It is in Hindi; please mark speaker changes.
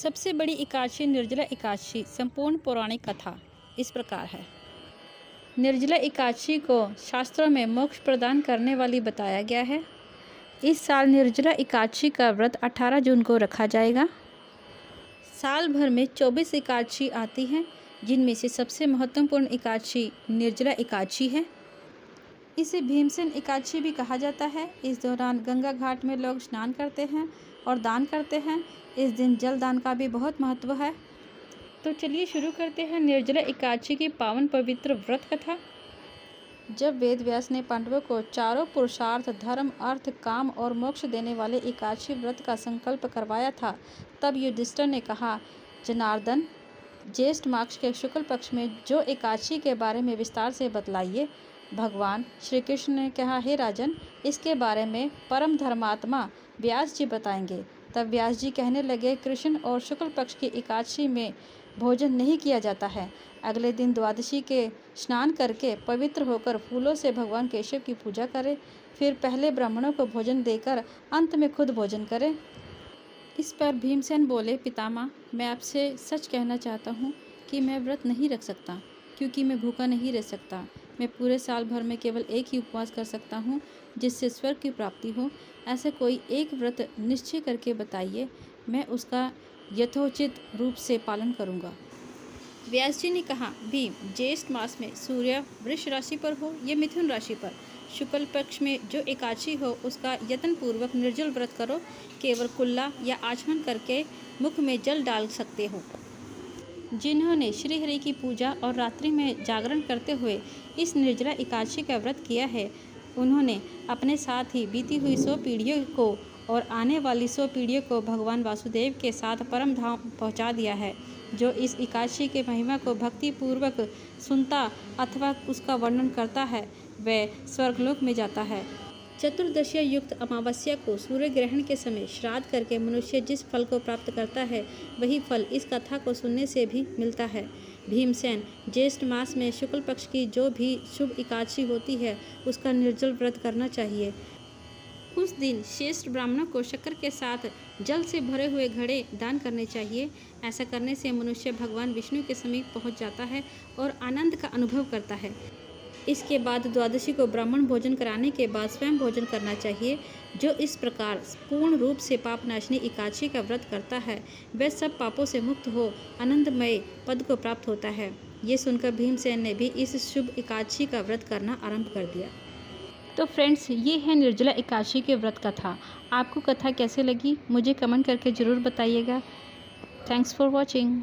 Speaker 1: सबसे बड़ी एकादशी निर्जला एकादशी संपूर्ण पौराणिक कथा इस प्रकार है। निर्जला एकादशी को शास्त्रों में मोक्ष प्रदान करने वाली बताया गया है। इस साल निर्जला एकादशी का व्रत 18 जून को रखा जाएगा। साल भर में 24 एकादशी आती हैं, जिनमें से सबसे महत्वपूर्ण एकादशी निर्जला एकादशी है। इसे भीमसेन एकादशी भी कहा जाता है। इस दौरान गंगा घाट में लोग स्नान करते हैं और दान करते हैं। इस दिन जल दान का भी बहुत महत्व है। तो चलिए शुरू करते हैं निर्जला एकादशी की पावन पवित्र व्रत कथा। जब वेद व्यास ने पांडवों को चारों पुरुषार्थ धर्म अर्थ काम और मोक्ष देने वाले एकादशी व्रत का संकल्प करवाया था, तब युधिष्ठिर ने कहा, जनार्दन, ज्येष्ठ मास के शुक्ल पक्ष में जो एकादशी के बारे में विस्तार से बतलाइए। भगवान श्री कृष्ण ने कहा, हे राजन, इसके बारे में परम धर्मात्मा व्यास जी बताएंगे। तब व्यास जी कहने लगे, कृष्ण और शुक्ल पक्ष की एकादशी में भोजन नहीं किया जाता है। अगले दिन द्वादशी के स्नान करके पवित्र होकर फूलों से भगवान केशव की पूजा करें। फिर पहले ब्राह्मणों को भोजन देकर अंत में खुद भोजन करें। इस पर भीमसेन बोले, पितामह, मैं आपसे सच कहना चाहता हूँ कि मैं व्रत नहीं रख सकता, क्योंकि मैं भूखा नहीं रह सकता। मैं पूरे साल भर में केवल एक ही उपवास कर सकता हूँ, जिससे स्वर्ग की प्राप्ति हो। ऐसे कोई एक व्रत निश्चय करके बताइए, मैं उसका यथोचित रूप से पालन करूँगा। व्यास जी ने कहा, भीम, ज्येष्ठ मास में सूर्य वृष राशि पर हो या मिथुन राशि पर, शुक्ल पक्ष में जो एकादशी हो उसका यत्न पूर्वक निर्जल व्रत करो। केवल कुल्ला या आचमन करके मुख में जल डाल सकते हो। जिन्होंने श्री हरि की पूजा और रात्रि में जागरण करते हुए इस निर्जला एकादशी का व्रत किया है, उन्होंने अपने साथ ही बीती हुई 100 पीढ़ियों को और आने वाली 100 पीढ़ियों को भगवान वासुदेव के साथ परम धाम पहुंचा दिया है। जो इस एकादशी के महिमा को भक्ति पूर्वक सुनता अथवा उसका वर्णन करता है, वह स्वर्गलोक में जाता है। चतुर्दशी युक्त अमावस्या को सूर्य ग्रहण के समय श्राद्ध करके मनुष्य जिस फल को प्राप्त करता है, वही फल इस कथा को सुनने से भी मिलता है। भीमसेन, ज्येष्ठ मास में शुक्ल पक्ष की जो भी शुभ एकादशी होती है, उसका निर्जल व्रत करना चाहिए। उस दिन श्रेष्ठ ब्राह्मणों को शक्कर के साथ जल से भरे हुए घड़े दान करने चाहिए। ऐसा करने से मनुष्य भगवान विष्णु के समीप पहुंच जाता है और आनंद का अनुभव करता है। इसके बाद द्वादशी को ब्राह्मण भोजन कराने के बाद स्वयं भोजन करना चाहिए। जो इस प्रकार पूर्ण रूप से पापनाशनी एकादशी का व्रत करता है, वह सब पापों से मुक्त हो आनंदमय पद को प्राप्त होता है। ये सुनकर भीमसेन ने भी इस शुभ एकादशी का व्रत करना आरंभ कर दिया। तो फ्रेंड्स, ये है निर्जला एकादशी के व्रत कथा। आपको कथा कैसे लगी मुझे कमेंट करके ज़रूर बताइएगा। Thanks for watching.